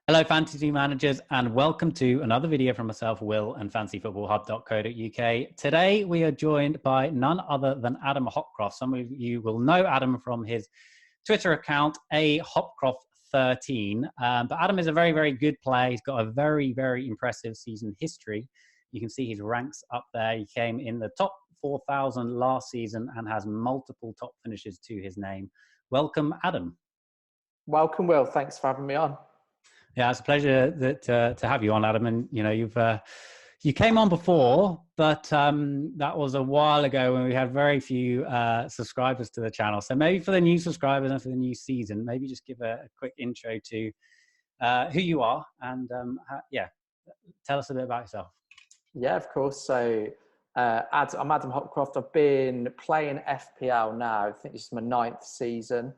Hello, fantasy managers, and welcome to another video from myself, Will, and fantasyfootballhub.co.uk. Today, we are joined by none other than Adam Hopcroft. Some of you will know Adam from his Twitter account, Hopcroft13. But Adam is a very, very good player. He's got a very, very impressive season history. You can see his ranks up there. He came in the top 4,000 last season and has multiple top finishes to his name. Welcome, Adam. Welcome, Will. Thanks for having me on. Yeah, it's a pleasure to have you on, Adam. And you came on before, but that was a while ago when we had very few subscribers to the channel. So maybe for the new subscribers and for the new season, maybe just give a quick intro to who you are and tell us a bit about yourself. Yeah, of course. So I'm Adam Hopcroft. I've been playing FPL now. I think this is my 9th season.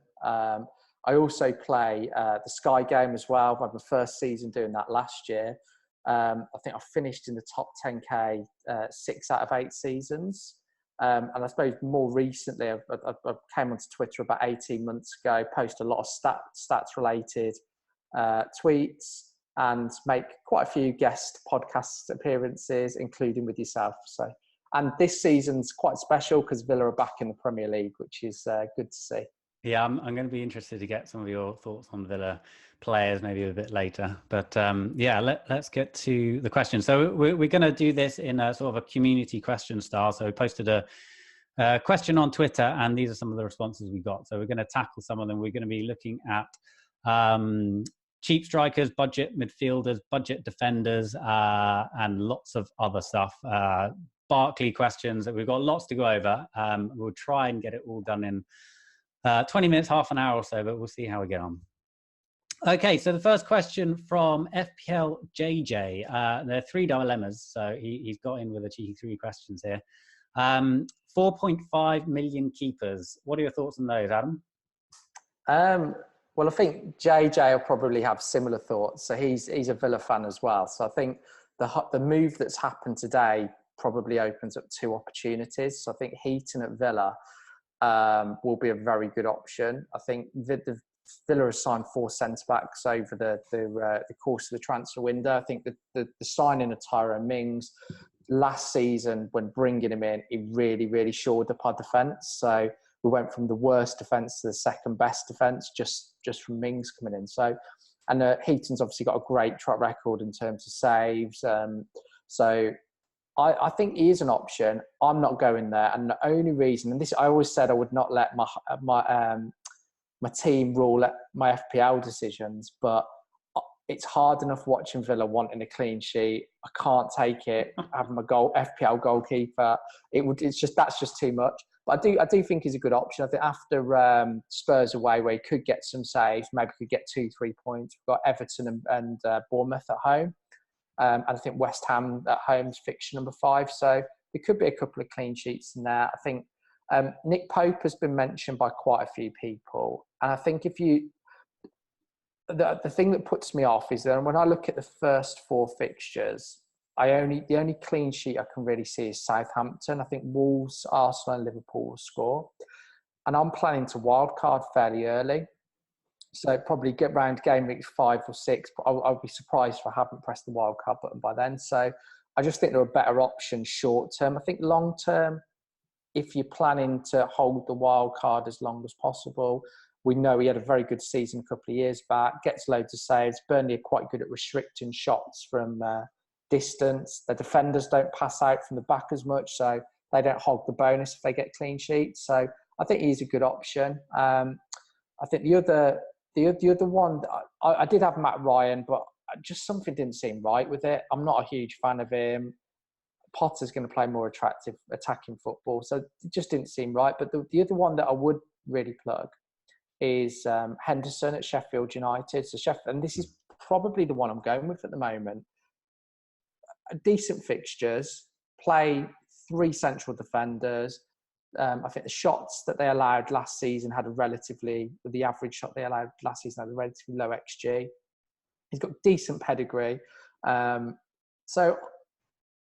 I also play the Sky game as well. I had my first season doing that last year. I think I finished in the top 10K 6 out of 8 seasons. And I suppose more recently, I came onto Twitter about 18 months ago, post a lot of stats-related tweets and make quite a few guest podcast appearances, including with yourself. And this season's quite special because Villa are back in the Premier League, which is good to see. Yeah, I'm going to be interested to get some of your thoughts on Villa players maybe a bit later. But let's get to the question. So we're going to do this in a sort of a community question style. So we posted a question on Twitter, and these are some of the responses we got. So we're going to tackle some of them. We're going to be looking at cheap strikers, budget midfielders, budget defenders, and lots of other stuff. Barkley questions. We've got lots to go over. We'll try and get it all done in 20 minutes, half an hour or so, but we'll see how we get on. Okay, so the first question from FPL JJ. There are 3 dilemmas, so he's got in with a cheeky 3 questions here. 4.5 million keepers. What are your thoughts on those, Adam? Well, I think JJ will probably have similar thoughts. So he's a Villa fan as well. So I think the move that's happened today probably opens up 2 opportunities. So I think Heaton at Villa will be a very good option. I think the Villa has signed 4 centre-backs over the course of the transfer window. I think the signing of Tyrone Mings last season, when bringing him in, it really, really shored up our defence. So we went from the worst defence to the second best defence just from Mings coming in. So, and Heaton's obviously got a great track record in terms of saves. So I think he is an option. I'm not going there, and the only reason, and this I always said I would not let my team rule my FPL decisions, but it's hard enough watching Villa wanting a clean sheet. I can't take it having my FPL goalkeeper. That's just too much. But I do think he's a good option. I think after Spurs away, where he could get some saves, maybe could get 2-3 points. We've got Everton and Bournemouth at home. And I think West Ham at home is fixture number 5. So there could be a couple of clean sheets in there. I think Nick Pope has been mentioned by quite a few people. And I think the thing that puts me off is that when I look at the first 4 fixtures, the only clean sheet I can really see is Southampton. I think Wolves, Arsenal and Liverpool will score. And I'm planning to wildcard fairly early. So probably get round Gameweek 5 or 6. But I'll be surprised if I haven't pressed the wildcard button by then. So I just think there are better options short term. I think long term, if you're planning to hold the wildcard as long as possible, we know he had a very good season a couple of years back, gets loads of saves. Burnley are quite good at restricting shots from distance. The defenders don't pass out from the back as much, so they don't hog the bonus if they get clean sheets. So I think he's a good option. I think the other one, I did have Matt Ryan, but just something didn't seem right with it. I'm not a huge fan of him. Potter's going to play more attractive attacking football, so it just didn't seem right. But the other one that I would really plug is Henderson at Sheffield United. So Sheffield, and this is probably the one I'm going with at the moment. Decent fixtures, play 3 central defenders. I think the shots that they allowed last season the average shot they allowed last season had a relatively low XG. He's got decent pedigree.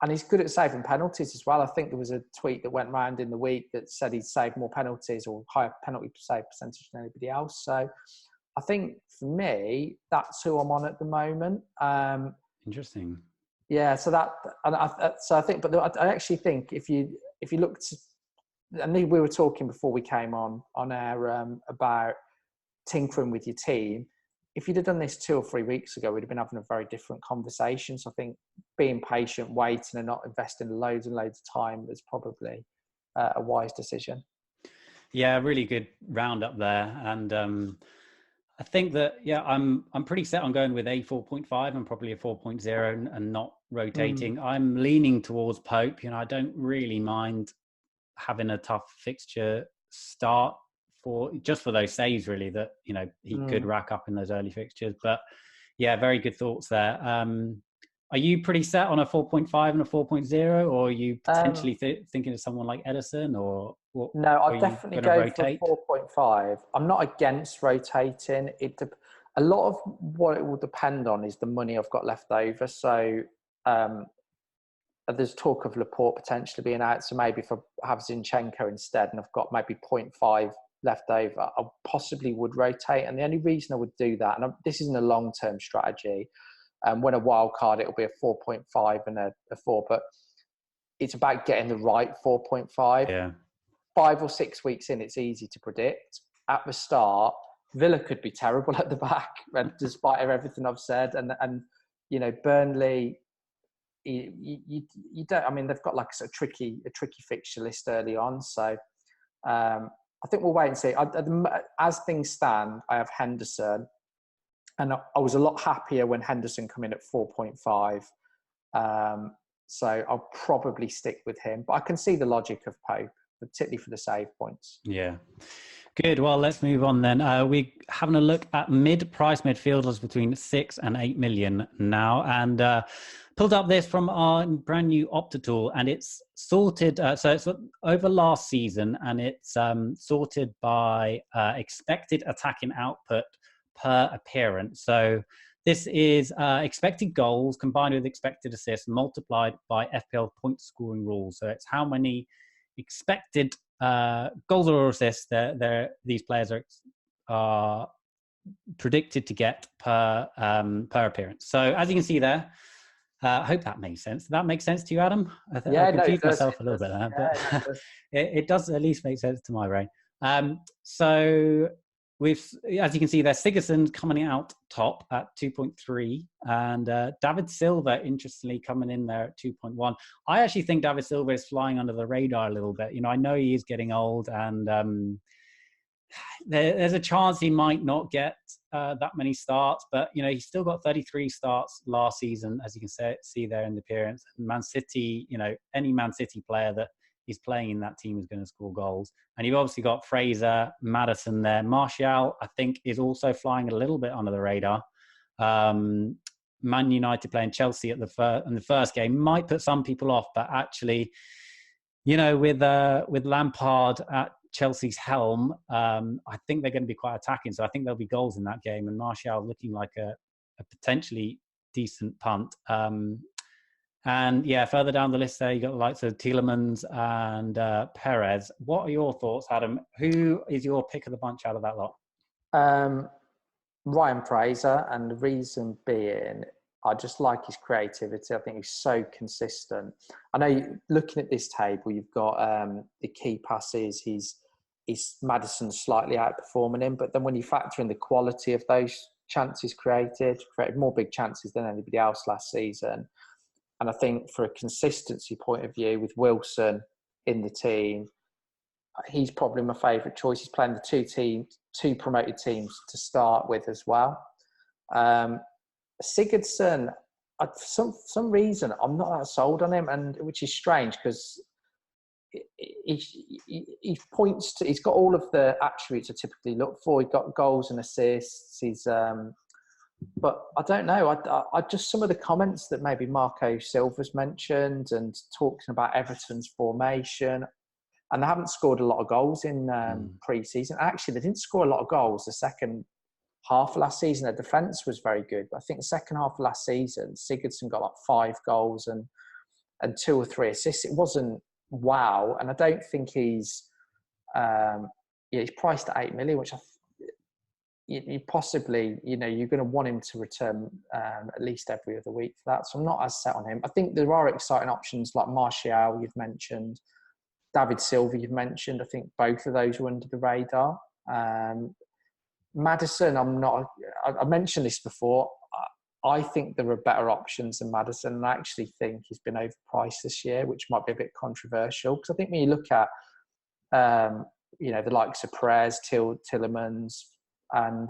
And he's good at saving penalties as well. I think there was a tweet that went around in the week that said he'd saved more penalties or higher penalty save percentage than anybody else. So I think for me, that's who I'm on at the moment. Interesting. Yeah, so I think, but I actually think if you look to, and we were talking before we came on air about tinkering with your team. If you'd have done this 2 or 3 weeks ago, we'd have been having a very different conversation. So I think being patient, waiting, and not investing loads and loads of time is probably a wise decision. Yeah, really good roundup there. And I think that, I'm pretty set on going with a 4.5 and probably a 4.0 and not rotating. I'm leaning towards Pope. I don't really mind having a tough fixture start for those saves, really, that he could rack up in those early fixtures. But yeah, very good thoughts there. Are you pretty set on a 4.5 and a 4.0, or are you potentially thinking of someone like Edison, or what? No, I'd definitely go rotate? For 4.5. I'm not against rotating. A lot of what it will depend on is the money I've got left over. So there's talk of Laporte potentially being out. So maybe if I have Zinchenko instead and I've got maybe 0.5 left over, I possibly would rotate. And the only reason I would do that, and this isn't a long-term strategy, when a wild card, it'll be a 4.5 and a 4, but it's about getting the right 4.5. Yeah. 5 or 6 weeks in, it's easy to predict. At the start, Villa could be terrible at the back, despite everything I've said. And Burnley, you don't. I mean, they've got like a tricky fixture list early on. So I think we'll wait and see. As things stand, I have Henderson, and I was a lot happier when Henderson come in at 4.5. So I'll probably stick with him. But I can see the logic of Pope, particularly for the save points. Yeah. Good. Well, let's move on then. We're having a look at mid-price midfielders between 6 and 8 million now, and pulled up this from our brand new Opta tool, and it's sorted. So it's over last season, and it's sorted by expected attacking output per appearance. So this is expected goals combined with expected assists multiplied by FPL point scoring rules. So it's how many expected goals or assists these players are predicted to get per appearance. So as you can see there, I hope that makes sense. Did that make sense to you, Adam? I confused myself a little bit there, but it does at least make sense to my brain. So as you can see there, Sigurdsson's coming out top at 2.3, and David Silva, interestingly, coming in there at 2.1. I actually think David Silva is flying under the radar a little bit. I know he is getting old, and there's a chance he might not get that many starts, but he's still got 33 starts last season, as you can see there in the appearance. Man City, any Man City player that he's playing in that team is going to score goals. And you've obviously got Fraser, Maddison there. Martial, I think, is also flying a little bit under the radar. Man United playing Chelsea in the first game might put some people off, but actually, with Lampard at Chelsea's helm, I think they're going to be quite attacking. So I think there'll be goals in that game, and Martial looking like a potentially decent punt. And yeah, further down the list there, you got the likes of Tielemans and Perez. What are your thoughts, Adam? Who is your pick of the bunch out of that lot? Ryan Fraser, and the reason being, I just like his creativity. I think he's so consistent. I know looking at this table, you've got the key passes. He's Maddison's slightly outperforming him, but then when you factor in the quality of those chances created more big chances than anybody else last season. And I think for a consistency point of view, with Wilson in the team, he's probably my favourite choice. He's playing the two promoted teams to start with as well. Sigurdsson, for some reason, I'm not that sold on him, and which is strange because he points to, he's got all of the attributes I typically look for. He's got goals and assists. But I don't know. I just, some of the comments that maybe Marco Silva's mentioned and talking about Everton's formation, and they haven't scored a lot of goals in pre-season. Actually, they didn't score a lot of goals the second half of last season. Their defence was very good, but I think the second half of last season, Sigurdsson got like 5 goals and 2 or 3 assists. It wasn't wow, and I don't think he's priced at 8 million, which you possibly, you're going to want him to return at least every other week for that. So I'm not as set on him. I think there are exciting options like Martial, you've mentioned, David Silva, you've mentioned. I think both of those were under the radar. Maddison, I mentioned this before. I think there are better options than Maddison, and I actually think he's been overpriced this year, which might be a bit controversial. Because I think when you look at, the likes of Perez, Tillemans, and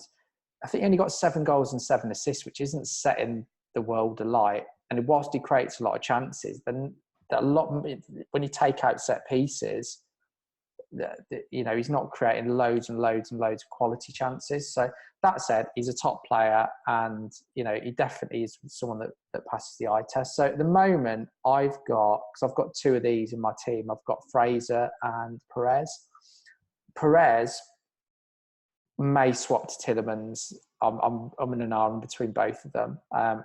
I think he only got 7 goals and 7 assists, which isn't setting the world alight. And whilst he creates a lot of chances, then when you take out set pieces, he's not creating loads and loads and loads of quality chances. So that said, he's a top player, and he definitely is someone that passes the eye test. So at the moment, because I've got 2 of these in my team. I've got Fraser and Perez. Perez may swap to Tillemans. I'm in an arm between both of them. I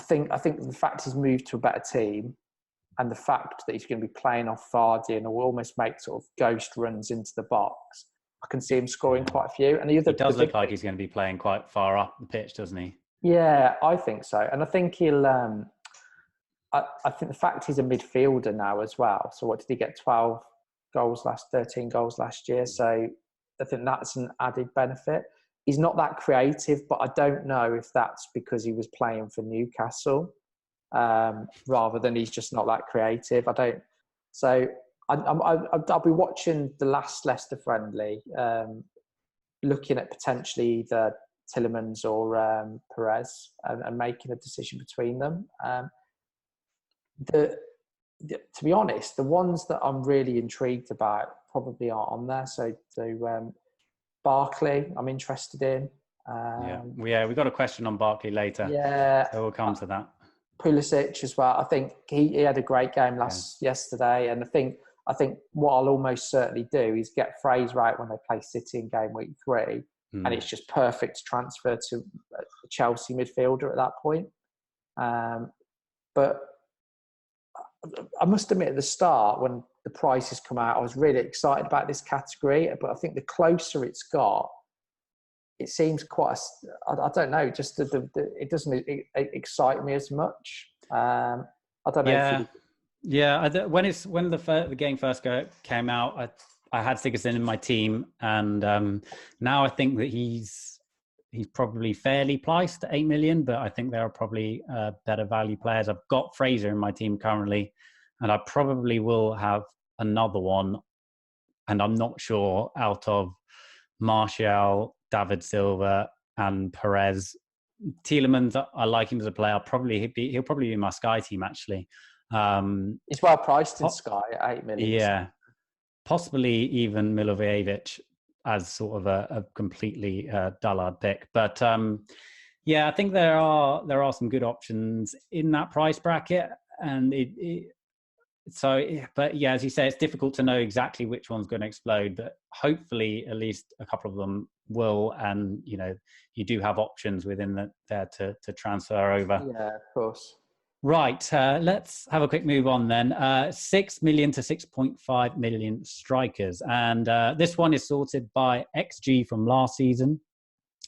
think the fact he's moved to a better team, and the fact that he's going to be playing off Vardy and will almost make sort of ghost runs into the box, I can see him scoring quite a few. And he does look like he's going to be playing quite far up the pitch, doesn't he? Yeah, I think so. And I think he'll. I think the fact he's a midfielder now as well. So what did he get? 13 goals last year. So I think that's an added benefit. He's not that creative, but I don't know if that's because he was playing for Newcastle. Rather than he's just not that creative. So I'll be watching the last Leicester friendly, looking at potentially either Tillemans or Perez, and making a decision between them. To be honest, the ones that I'm really intrigued about probably aren't on there. So Barkley, I'm interested in. We got a question on Barkley later. Yeah, so we'll come to that. Pulisic as well. I think he had a great game yesterday, and I think what I'll almost certainly do is get Fraser out when they play City in game week 3, and it's just perfect to transfer to a Chelsea midfielder at that point. But I must admit, at the start when the prices come out, I was really excited about this category. But I think the closer it's got, it seems quite. I don't know. Just it doesn't excite me as much. I don't know. When the game first came out, I had Sigurdsson in my team, and now I think that he's probably fairly priced at 8 million. But I think there are probably better value players. I've got Fraser in my team currently, and I probably will have another one. And I'm not sure out of Martial, David Silva, and Perez. Tielemans, I like him as a player. He'll probably be in my Sky team actually. He's well priced in Sky at 8 million. Yeah, possibly even Milojevic as sort of a completely dullard pick. But I think there are some good options in that price bracket, and as you say, it's difficult to know exactly which one's going to explode, but hopefully at least a couple of them will, and you do have options within there to transfer over. Yeah, of course. Right, let's have a quick move on then. 6 million to 6.5 million strikers, and this one is sorted by XG from last season,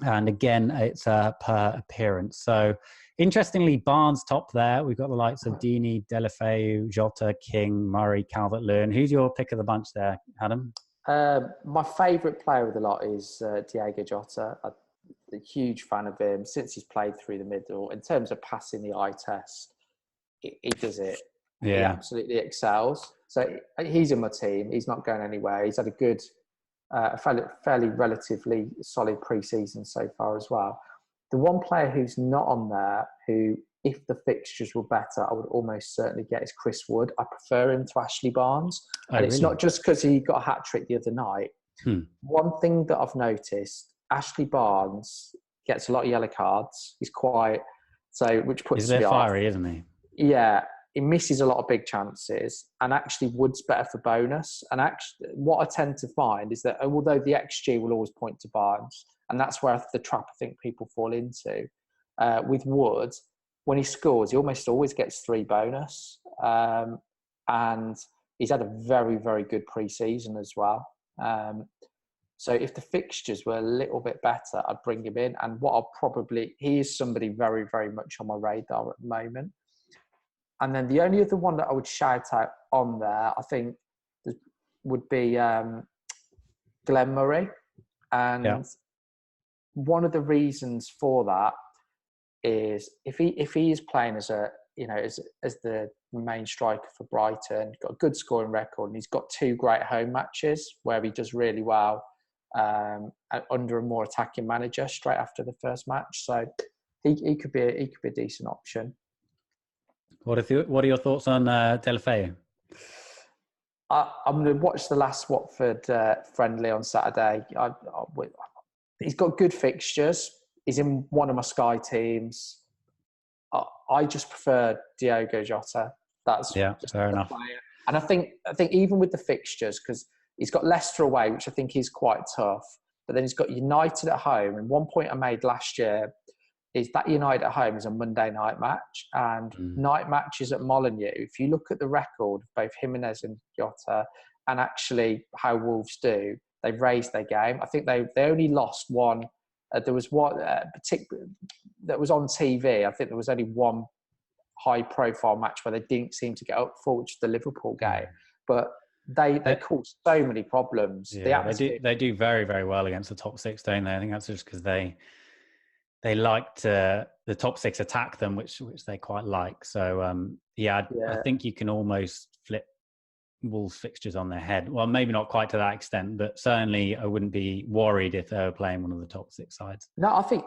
and again it's per appearance. So interestingly, Barnes top there. We've got the likes of Deeney, Deulofeu, Jota, King, Murray, Calvert-Lewin. Who's your pick of the bunch there, Adam? My favourite player of the lot is Diogo Jota. I'm a huge fan of him since he's played through the middle. In terms of passing the eye test, he does it. Yeah. He absolutely excels. So he's in my team. He's not going anywhere. He's had a good, fairly relatively solid pre-season so far as well. The one player who's not on there, who, if the fixtures were better, I would almost certainly get, is Chris Wood. I prefer him to Ashley Barnes. And it's not just because he got a hat-trick the other night. One thing that I've noticed, Ashley Barnes gets a lot of yellow cards. He's quiet, which puts me off. He's a bit fiery, isn't he? Yeah, he misses a lot of big chances, and actually Wood's better for bonus. And actually, what I tend to find is that although the XG will always point to Barnes, and that's where the trap I think people fall into, with Wood, when he scores, he almost always gets 3 bonus. And he's had a very, very good pre-season as well. So if the fixtures were a little bit better, I'd bring him in. And he is somebody very, very much on my radar at the moment. And then the only other one that I would shout out on there, I think, would be Glenn Murray. And one of the reasons for that is if he is playing as the main striker for Brighton, got a good scoring record, and he's got 2 great home matches where he does really well under a more attacking manager straight after the first match. So he could be a decent option. What are your thoughts on Deulofeu? I'm going to watch the last Watford friendly on Saturday. He's got good fixtures. He's in one of my Sky teams. I just prefer Diogo Jota. That's fair enough. Player. And I think even with the fixtures, because he's got Leicester away, which I think is quite tough, but then he's got United at home. And one point I made last year is that United at home is a Monday night match, and night matches at Molineux. If you look at the record of both Jimenez and Jota, and actually how Wolves do, they've raised their game. I think they only lost one. There was one particular that was on TV. I think there was only one high-profile match where they didn't seem to get up for, which is the Liverpool game. But they caused so many problems. Yeah, they do very, very well against the top 6, don't they? I think that's just because they like to the top 6 attack them, which they quite like. So I think you can almost flip Wolves fixtures on their head. Well, maybe not quite to that extent, but certainly I wouldn't be worried if they were playing one of the top 6 sides. No, I think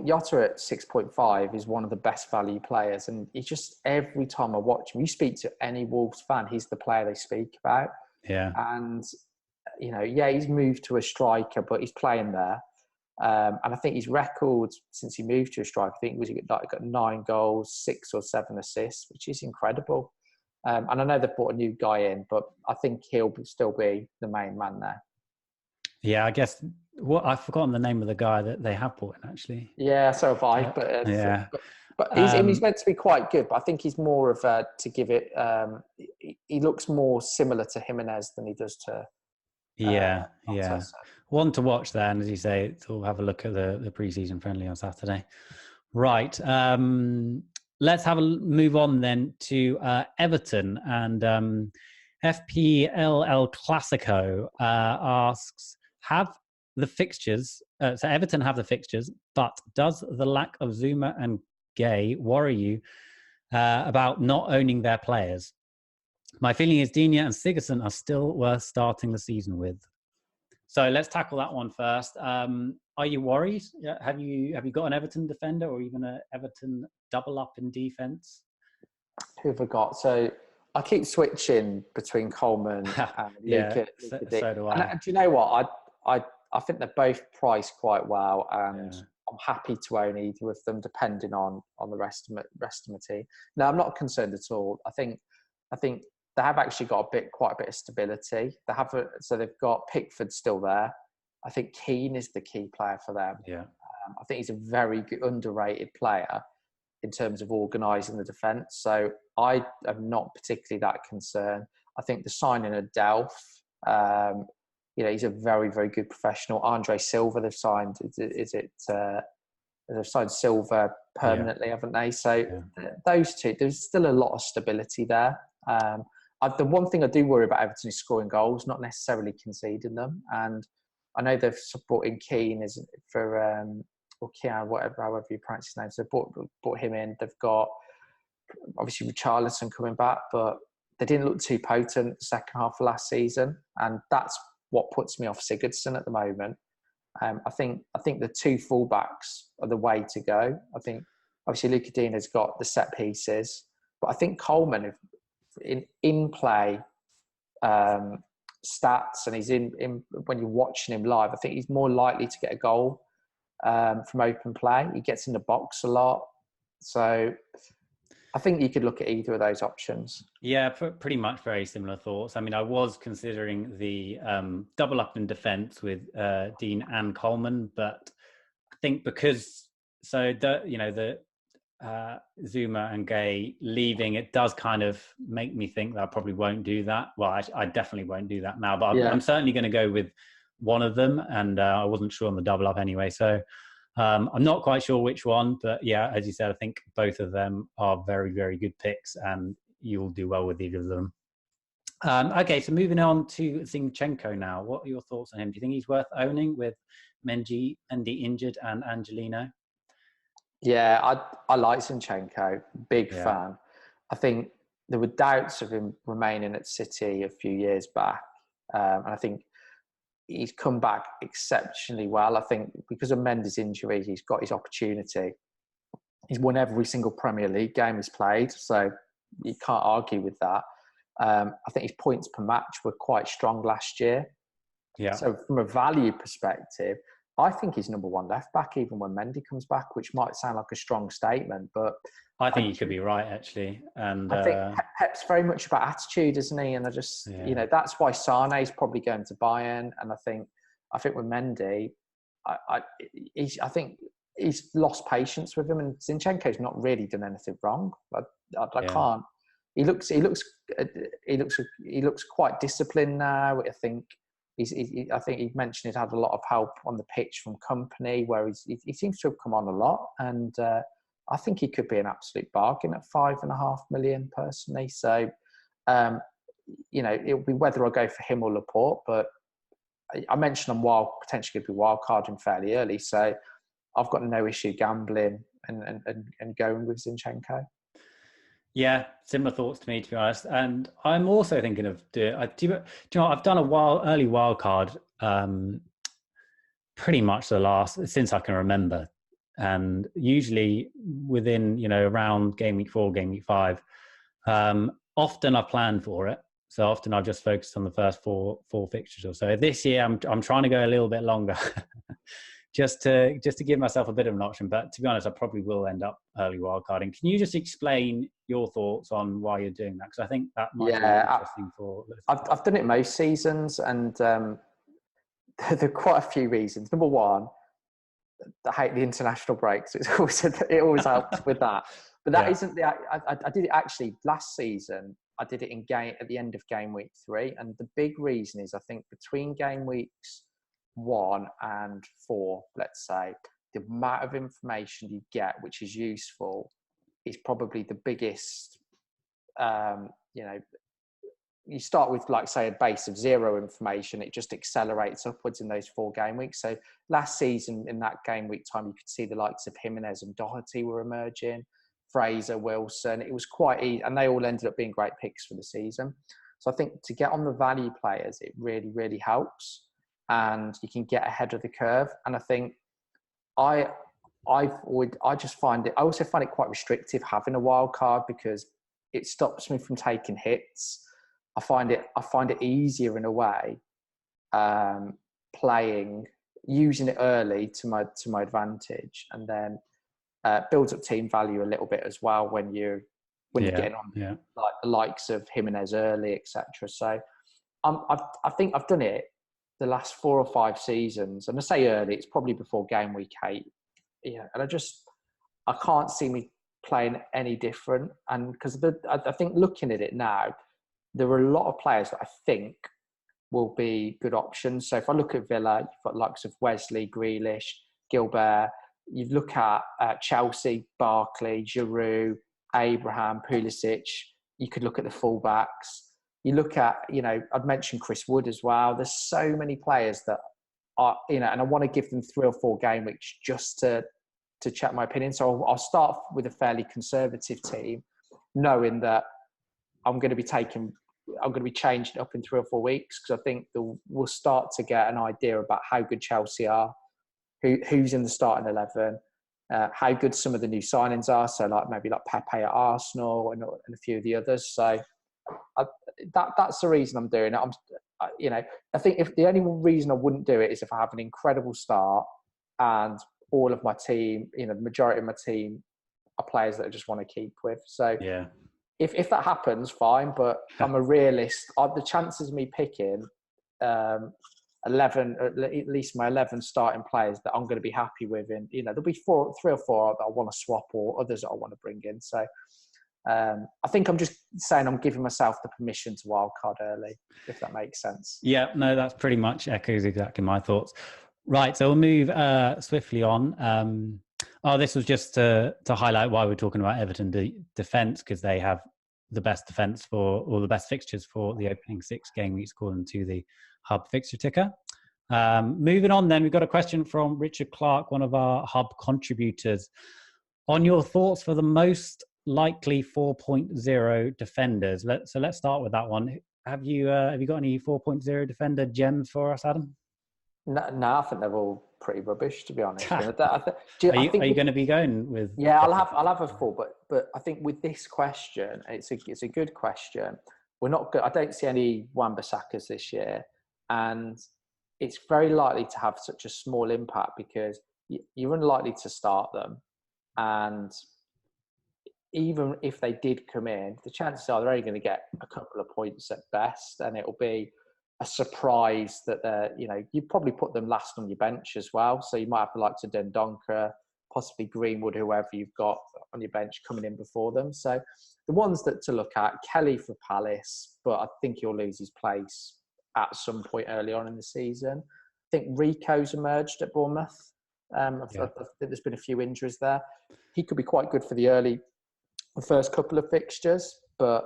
Jota at 6.5 is one of the best value players, and he just every time I watch him, you speak to any Wolves fan, he's the player they speak about. Yeah, and he's moved to a striker, but he's playing there. And I think his record since he moved to a striker, I think he got 9 goals, 6 or 7 assists, which is incredible. And I know they've brought a new guy in, but I think he'll still be the main man there. Yeah, I guess I've forgotten the name of the guy that they have brought in, actually. Yeah, so have I. But he's meant to be quite good. But I think he's more of to give it. He looks more similar to Jimenez than he does to. One to watch there, and as you say, we'll have a look at the pre-season friendly on Saturday. Right. Let's have a move on then to Everton, and FPL El Clasico asks, have the fixtures, so Everton have the fixtures, but does the lack of Zuma and Gay worry you about not owning their players? My feeling is Digne and Sigurdsson are still worth starting the season with. So let's tackle that one first. Are you worried? Have you got an Everton defender or even an Everton double up in defence? Who have I got? So I keep switching between Coleman and Luca. So do I. And do you know what? I think they're both priced quite well, and I'm happy to own either of them, depending on the rest of my team. No, I'm not concerned at all. I think they have actually got quite a bit of stability. So they've got Pickford still there. I think Keane is the key player for them. Yeah, I think he's a very good, underrated player in terms of organising the defence. So I am not particularly that concerned. I think the signing of Delph, he's a very, very good professional. Andre Silva, they've signed. They've signed Silva permanently, haven't they? So those two, there's still a lot of stability there. The one thing I do worry about Everton is scoring goals, not necessarily conceding them. And I know they've brought in Keane or Keane, however you pronounce his name. So they brought him in. They've got obviously Richarlison coming back, but they didn't look too potent the second half of last season, and that's what puts me off Sigurdsson at the moment. I think the 2 fullbacks are the way to go. I think obviously Luca Digne has got the set pieces, but I think Coleman, in play stats, and he's in when you're watching him live, I think he's more likely to get a goal from open play. He gets in the box a lot, so I think you could look at either of those options. Yeah, pretty much very similar thoughts. I mean, I was considering the double up in defence with Digne and Coleman, but I think because the Zuma and Gay leaving, it does kind of make me think that I probably won't do that. Well, I definitely won't do that now, but I'm certainly going to go with one of them, and I wasn't sure on the double up anyway. So I'm not quite sure which one, but yeah, as you said, I think both of them are very, very good picks, and you'll do well with either of them. Okay, so moving on to Zinchenko now. What are your thoughts on him? Do you think he's worth owning with Mendy injured and Angelino? Yeah, I like Zinchenko. Big fan. I think there were doubts of him remaining at City a few years back. And I think he's come back exceptionally well. I think because of Mendy's injury, he's got his opportunity. He's won every single Premier League game he's played, so you can't argue with that. I think his points per match were quite strong last year. Yeah. So from a value perspective, I think he's number one left back even when Mendy comes back, which might sound like a strong statement, but I think you could be right, actually. And I think Pep's very much about attitude, isn't he? And I just, that's why Sane's probably going to Bayern. And I think with Mendy, I think he's lost patience with him, and Zinchenko's not really done anything wrong. I can't. He looks quite disciplined now. I think he mentioned he'd had a lot of help on the pitch from company, where he seems to have come on a lot, and I think he could be an absolute bargain at $5.5 million personally. So, it'll be whether I go for him or Laporte, but I mentioned I'm potentially could be wild carding fairly early, so I've got no issue gambling and going with Zinchenko. Yeah, similar thoughts to me, to be honest. And I'm also thinking of do you know what? I've done early wild card pretty much since I can remember. And usually within, around game week 4, game week 5, often I plan for it. So often I've just focused on the first four fixtures or so. This year I'm trying to go a little bit longer. just to give myself a bit of an option. But to be honest, I probably will end up early wildcarding. Can you just explain your thoughts on why you're doing that? Because I think that might be interesting for... I've done it most seasons, and there are quite a few reasons. Number one, I hate the international breaks. It always helps with that. But that isn't the... I did it actually last season. I did it at the end of game week 3. And the big reason is I think between game weeks 1 and 4, let's say, the amount of information you get, which is useful, is probably the biggest. You start with, like, say, a base of 0 information. It just accelerates upwards in those 4 game weeks. So last season, in that game week time, you could see the likes of Jimenez and Doherty were emerging, Fraser, Wilson. It was quite easy, and they all ended up being great picks for the season. So I think to get on the value players, it really, really helps. And you can get ahead of the curve. And I think I also find it quite restrictive having a wild card, because it stops me from taking hits. I find it easier in a way, using it early to my advantage, and then builds up team value a little bit as well when you're getting on like the likes of Jimenez early, etc. So I think I've done it the last 4 or 5 seasons, and I say early, it's probably before game week 8. And I can't see me playing any different. And because I think looking at it now, there are a lot of players that I think will be good options. So if I look at Villa, you've got likes of Wesley, Grealish, Gilbert. You look at Chelsea, Barkley, Giroud, Abraham, Pulisic. You could look at the fullbacks. You look at, I'd mentioned Chris Wood as well. There's so many players that are, and I want to give them 3 or 4 game weeks just to check my opinion. So I'll start with a fairly conservative team, knowing that I'm going to be changing it up in 3 or 4 weeks, because I think we'll start to get an idea about how good Chelsea are, who's in the starting 11, how good some of the new signings are. So maybe Pepe at Arsenal and a few of the others. So that's the reason I'm doing it. I think if the only reason I wouldn't do it is if I have an incredible start and all of my team, the majority of my team are players that I just want to keep with. So if that happens, fine. But I'm a realist. The chances of me picking 11, at least my 11 starting players that I'm going to be happy with, and there'll be 3 or 4 that I want to swap, or others that I want to bring in. So I think I'm just saying I'm giving myself the permission to wildcard early, if that makes sense. Yeah, no, that's pretty much echoes exactly my thoughts. Right, so we'll move swiftly on. This was just to highlight why we're talking about Everton defence, because they have the best defence or the best fixtures for the opening 6 game weeks, according to the Hub fixture ticker. Moving on then, we've got a question from Richard Clark, one of our Hub contributors, on your thoughts for the most likely 4.0 defenders. Let's start with that one. Have you got any 4.0 defender gems for us, Adam? No, I think they're all pretty rubbish, to be honest. Are you going to be going with? Yeah, I'll have a 4, but I think with this question, it's a good question. We're not good. I don't see any Wan-Bissakas this year, and it's very likely to have such a small impact because you're unlikely to start them, and even if they did come in, the chances are they're only going to get a couple of points at best, and it'll be a surprise that they're, you probably put them last on your bench as well. So you might have the likes of Dendoncker, possibly Greenwood, whoever you've got on your bench coming in before them. So the ones that to look at, Kelly for Palace, but I think he'll lose his place at some point early on in the season. I think Rico's emerged at Bournemouth. I think there's been a few injuries there. He could be quite good for the first couple of fixtures, but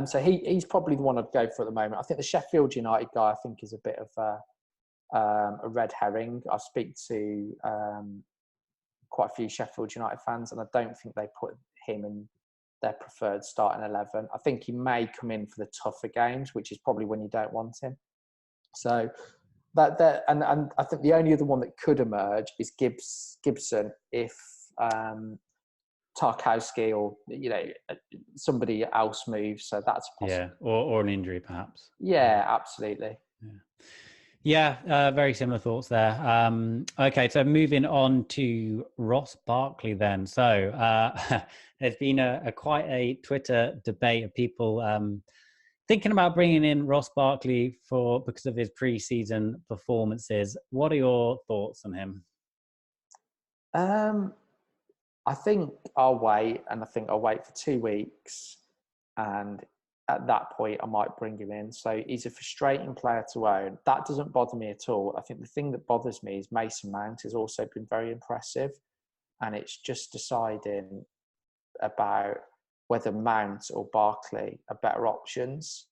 so he's probably the one I'd go for at the moment. I think the Sheffield United guy, I think, is a bit of a red herring. I speak to quite a few Sheffield United fans, and I don't think they put him in their preferred starting 11. I think he may come in for the tougher games, which is probably when you don't want him. So and I think the only other one that could emerge is Gibson if Tarkowski or somebody else moves, so that's possible. Or an injury perhaps. Yeah, absolutely. Very similar thoughts there. Okay, so moving on to Ross Barkley then. So there's been quite a Twitter debate of people thinking about bringing in Ross Barkley because of his pre-season performances. What are your thoughts on him? I think I'll wait, and I think I'll wait for 2 weeks, and at that point I might bring him in. So he's a frustrating player to own. That doesn't bother me at all. I think the thing that bothers me is Mason Mount has also been very impressive, and it's just deciding about whether Mount or Barkley are better options.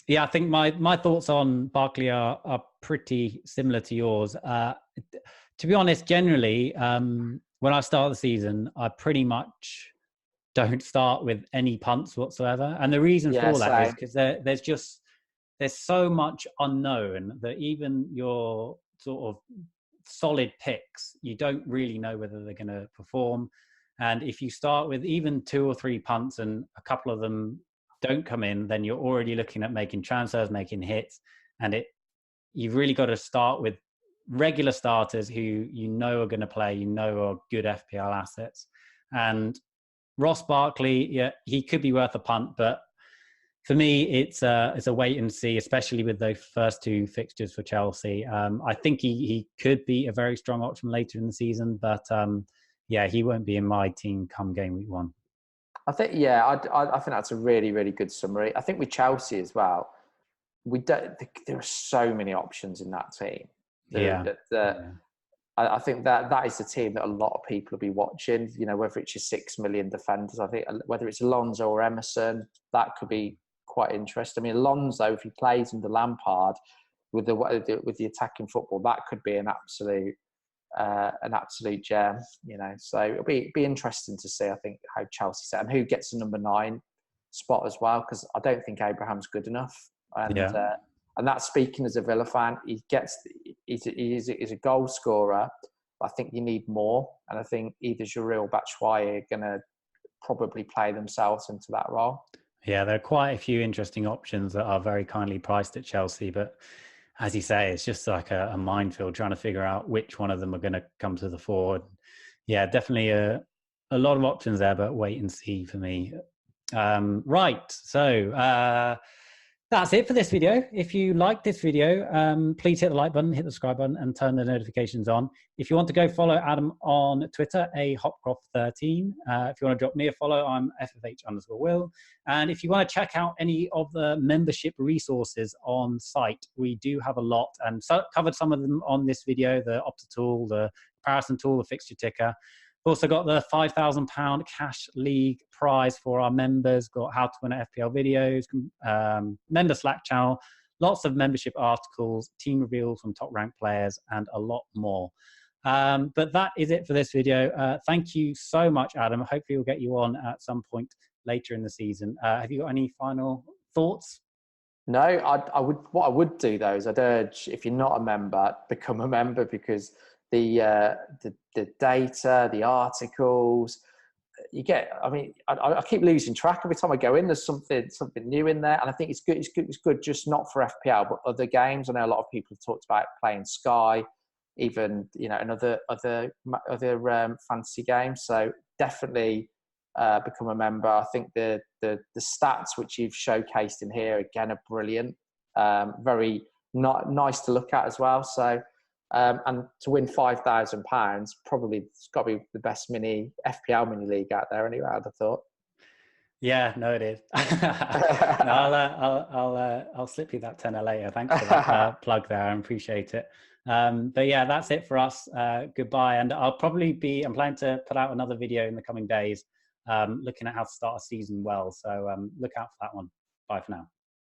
Yeah, I think my thoughts on Barkley are pretty similar to yours. To be honest, generally, when I start the season, I pretty much don't start with any punts whatsoever. And the reason for that is because there's so much unknown that even your sort of solid picks, you don't really know whether they're going to perform. And if you start with even 2 or 3 punts and a couple of them don't come in, then you're already looking at making transfers, making hits. And you've really got to start with regular starters who are going to play, are good FPL assets. And Ross Barkley, he could be worth a punt, but for me, it's a wait and see, especially with those first 2 fixtures for Chelsea. I think he could be a very strong option later in the season, but he won't be in my team come game week 1. I think I think that's a really, really good summary. I think with Chelsea as well, there are so many options in that team. I think that is the team that a lot of people will be watching. Whether it's your 6 million defenders, I think whether it's Alonso or Emerson, that could be quite interesting. I mean, Alonso, if he plays under Lampard with the attacking football, that could be an absolute gem. So it'll be interesting to see. I think how Chelsea set and who gets the number 9 spot as well, because I don't think Abraham's good enough. And that's speaking as a Villa fan. He's a goal scorer, but I think you need more. And I think either Giroud or Batshuayi are going to probably play themselves into that role. Yeah, there are quite a few interesting options that are very kindly priced at Chelsea. But as you say, it's just like a minefield trying to figure out which one of them are going to come to the fore. Yeah, definitely a lot of options there, but wait and see for me. Right. So That's it for this video. If you like this video, please hit the like button, hit the subscribe button, and turn the notifications on. If you want to go follow Adam on Twitter, Hopcroft13. If you want to drop me a follow, I'm FFH_Will. And if you want to check out any of the membership resources on site, we do have a lot, and covered some of them on this video: the Opta tool, the comparison tool, the fixture ticker. We've also got the £5,000 cash league prize for our members, got how to win FPL videos, member Slack channel, lots of membership articles, team reveals from top ranked players, and a lot more. But that is it for this video. Thank you so much, Adam. Hopefully we'll get you on at some point later in the season. Have you got any final thoughts? No, I would. What I would do though is I'd urge, if you're not a member, become a member, because the data, the articles, you get. I mean, I keep losing track every time I go in. There's something new in there, and I think it's good. It's good just not for FPL, but other games. I know a lot of people have talked about playing Sky, even and other fantasy games. So definitely become a member. I think the stats which you've showcased in here again are brilliant. Very nice to look at as well. So. And to win £5,000, probably it's got to be the best FPL mini league out there. Anyway, I'd have thought. Yeah, no, it is. No, I'll slip you that tenner later. Thanks for that plug there. I appreciate it. But yeah, that's it for us. Goodbye, and I'm planning to put out another video in the coming days, looking at how to start a season well. So look out for that one. Bye for now.